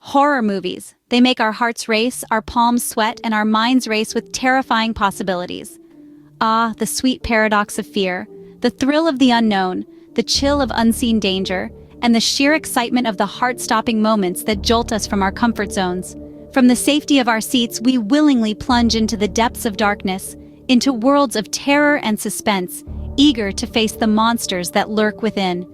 Horror movies. They make our hearts race, our palms sweat, and our minds race with terrifying possibilities. Ah, the sweet paradox of fear, the thrill of the unknown, the chill of unseen danger, and the sheer excitement of the heart-stopping moments that jolt us from our comfort zones. From the safety of our seats, we willingly plunge into the depths of darkness, into worlds of terror and suspense, eager to face the monsters that lurk within.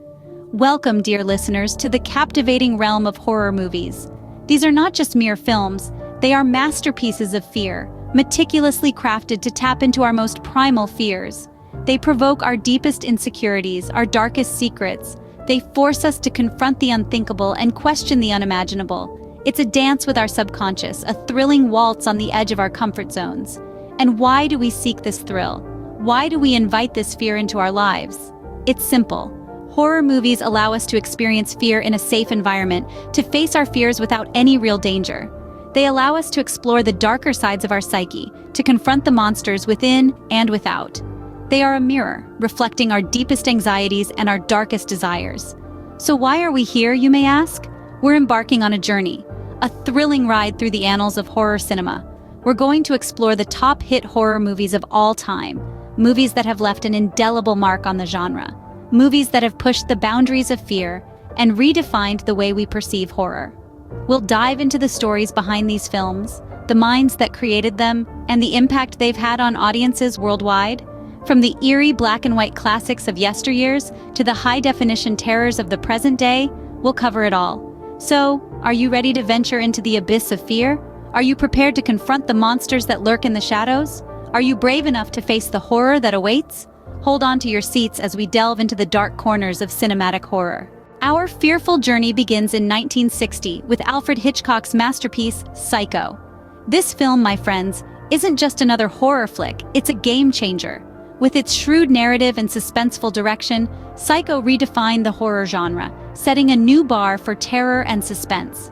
Welcome, dear listeners, to the captivating realm of horror movies. These are not just mere films, they are masterpieces of fear, meticulously crafted to tap into our most primal fears. They provoke our deepest insecurities, our darkest secrets. They force us to confront the unthinkable and question the unimaginable. It's a dance with our subconscious, a thrilling waltz on the edge of our comfort zones. And why do we seek this thrill? Why do we invite this fear into our lives? It's simple. Horror movies allow us to experience fear in a safe environment, to face our fears without any real danger. They allow us to explore the darker sides of our psyche, to confront the monsters within and without. They are a mirror, reflecting our deepest anxieties and our darkest desires. So why are we here, you may ask? We're embarking on a journey, a thrilling ride through the annals of horror cinema. We're going to explore the top hit horror movies of all time, movies that have left an indelible mark on the genre. Movies that have pushed the boundaries of fear and redefined the way we perceive horror. We'll dive into the stories behind these films, the minds that created them, and the impact they've had on audiences worldwide. From the eerie black and white classics of yesteryears to the high-definition terrors of the present day, we'll cover it all. So, are you ready to venture into the abyss of fear? Are you prepared to confront the monsters that lurk in the shadows? Are you brave enough to face the horror that awaits? Hold on to your seats as we delve into the dark corners of cinematic horror. Our fearful journey begins in 1960 with Alfred Hitchcock's masterpiece, Psycho. This film, my friends, isn't just another horror flick, it's a game changer. With its shrewd narrative and suspenseful direction, Psycho redefined the horror genre, setting a new bar for terror and suspense.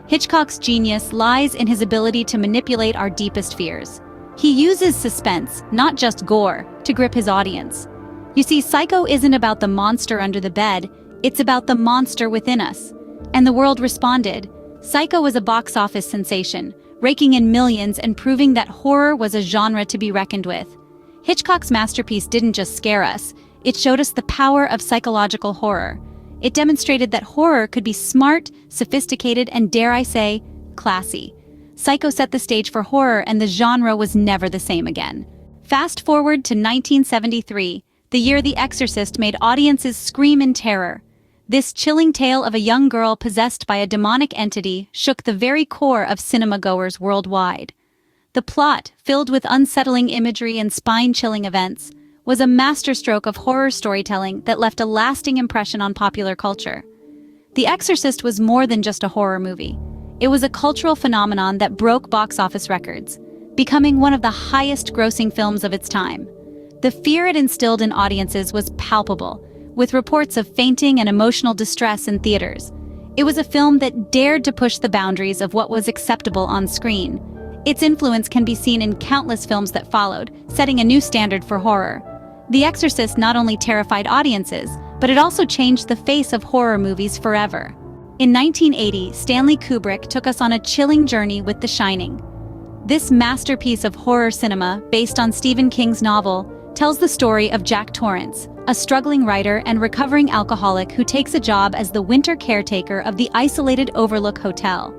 Hitchcock's genius lies in his ability to manipulate our deepest fears. He uses suspense, not just gore, to grip his audience. You see, Psycho isn't about the monster under the bed, it's about the monster within us. And the world responded. Psycho was a box office sensation, raking in millions and proving that horror was a genre to be reckoned with. Hitchcock's masterpiece didn't just scare us, it showed us the power of psychological horror. It demonstrated that horror could be smart, sophisticated, and dare I say, classy. Psycho set the stage for horror and the genre was never the same again. Fast forward to 1973, the year The Exorcist made audiences scream in terror. This chilling tale of a young girl possessed by a demonic entity shook the very core of cinema-goers worldwide. The plot, filled with unsettling imagery and spine-chilling events, was a masterstroke of horror storytelling that left a lasting impression on popular culture. The Exorcist was more than just a horror movie. It was a cultural phenomenon that broke box office records, becoming one of the highest-grossing films of its time. The fear it instilled in audiences was palpable, with reports of fainting and emotional distress in theaters. It was a film that dared to push the boundaries of what was acceptable on screen. Its influence can be seen in countless films that followed, setting a new standard for horror. The Exorcist not only terrified audiences, but it also changed the face of horror movies forever. In 1980, Stanley Kubrick took us on a chilling journey with The Shining. This masterpiece of horror cinema, based on Stephen King's novel, tells the story of Jack Torrance, a struggling writer and recovering alcoholic who takes a job as the winter caretaker of the isolated Overlook Hotel.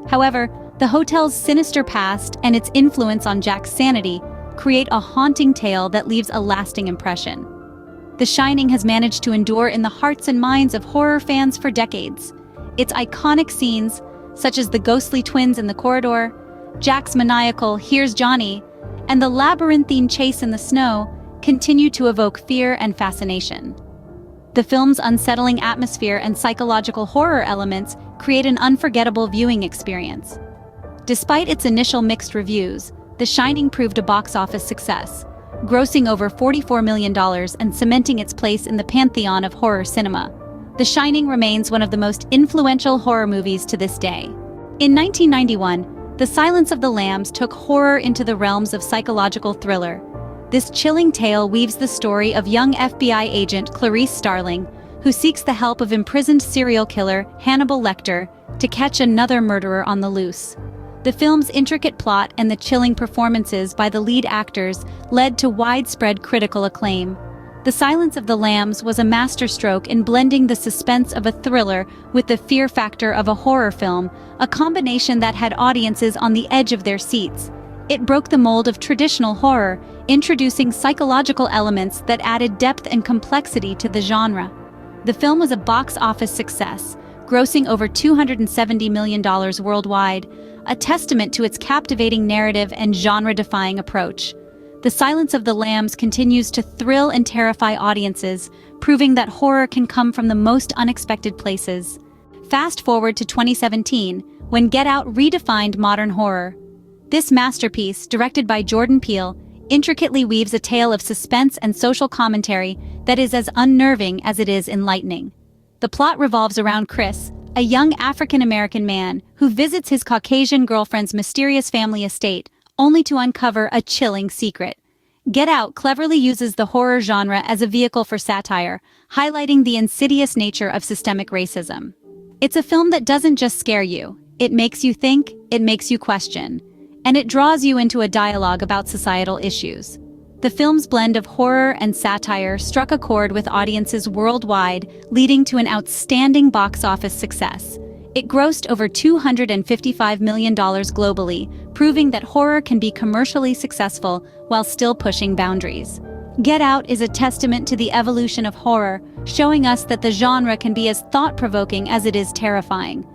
However, the hotel's sinister past and its influence on Jack's sanity create a haunting tale that leaves a lasting impression. The Shining has managed to endure in the hearts and minds of horror fans for decades. Its iconic scenes, such as the ghostly twins in the corridor, Jack's maniacal "Here's Johnny," and the labyrinthine chase in the snow, continue to evoke fear and fascination. The film's unsettling atmosphere and psychological horror elements create an unforgettable viewing experience. Despite its initial mixed reviews, The Shining proved a box office success, grossing over $44 million and cementing its place in the pantheon of horror cinema. The Shining remains one of the most influential horror movies to this day. In 1991, The Silence of the Lambs took horror into the realms of psychological thriller. This chilling tale weaves the story of young FBI agent Clarice Starling, who seeks the help of imprisoned serial killer Hannibal Lecter to catch another murderer on the loose. The film's intricate plot and the chilling performances by the lead actors led to widespread critical acclaim. The Silence of the Lambs was a masterstroke in blending the suspense of a thriller with the fear factor of a horror film, a combination that had audiences on the edge of their seats. It broke the mold of traditional horror, introducing psychological elements that added depth and complexity to the genre. The film was a box office success, grossing over $270 million worldwide, a testament to its captivating narrative and genre-defying approach. The Silence of the Lambs continues to thrill and terrify audiences, proving that horror can come from the most unexpected places. Fast forward to 2017, when Get Out redefined modern horror. This masterpiece, directed by Jordan Peele, intricately weaves a tale of suspense and social commentary that is as unnerving as it is enlightening. The plot revolves around Chris, a young African-American man who visits his Caucasian girlfriend's mysterious family estate, only to uncover a chilling secret. Get Out cleverly uses the horror genre as a vehicle for satire, highlighting the insidious nature of systemic racism. It's a film that doesn't just scare you, it makes you think, it makes you question, and it draws you into a dialogue about societal issues. The film's blend of horror and satire struck a chord with audiences worldwide, leading to an outstanding box office success. It grossed over $255 million globally, proving that horror can be commercially successful while still pushing boundaries. Get Out is a testament to the evolution of horror, showing us that the genre can be as thought-provoking as it is terrifying.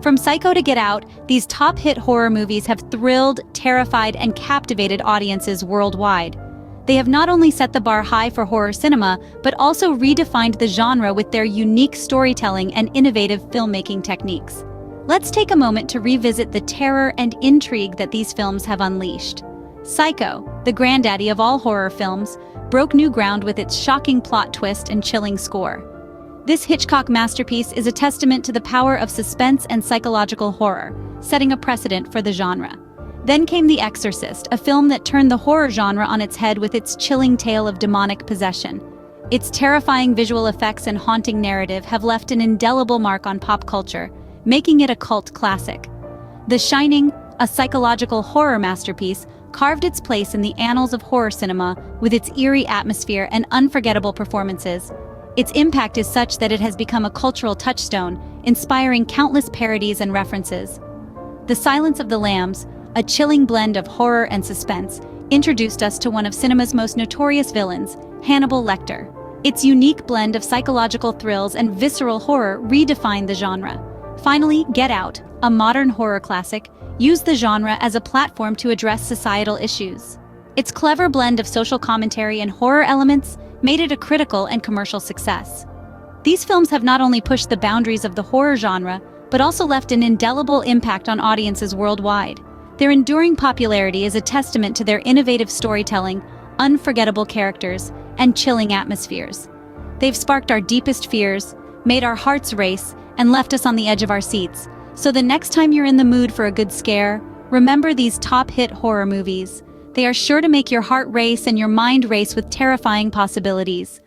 From Psycho to Get Out, these top-hit horror movies have thrilled, terrified, and captivated audiences worldwide. They have not only set the bar high for horror cinema, but also redefined the genre with their unique storytelling and innovative filmmaking techniques. Let's take a moment to revisit the terror and intrigue that these films have unleashed. Psycho, the granddaddy of all horror films, broke new ground with its shocking plot twist and chilling score. This Hitchcock masterpiece is a testament to the power of suspense and psychological horror, setting a precedent for the genre. Then came The Exorcist, a film that turned the horror genre on its head with its chilling tale of demonic possession. Its terrifying visual effects and haunting narrative have left an indelible mark on pop culture, making it a cult classic. The Shining, a psychological horror masterpiece, carved its place in the annals of horror cinema with its eerie atmosphere and unforgettable performances. Its impact is such that it has become a cultural touchstone, inspiring countless parodies and references. The Silence of the Lambs, a chilling blend of horror and suspense, introduced us to one of cinema's most notorious villains, Hannibal Lecter. Its unique blend of psychological thrills and visceral horror redefined the genre. Finally, Get Out, a modern horror classic, used the genre as a platform to address societal issues. Its clever blend of social commentary and horror elements made it a critical and commercial success. These films have not only pushed the boundaries of the horror genre, but also left an indelible impact on audiences worldwide. Their enduring popularity is a testament to their innovative storytelling, unforgettable characters, and chilling atmospheres. They've sparked our deepest fears, made our hearts race, and left us on the edge of our seats. So the next time you're in the mood for a good scare, remember these top-hit horror movies. They are sure to make your heart race and your mind race with terrifying possibilities.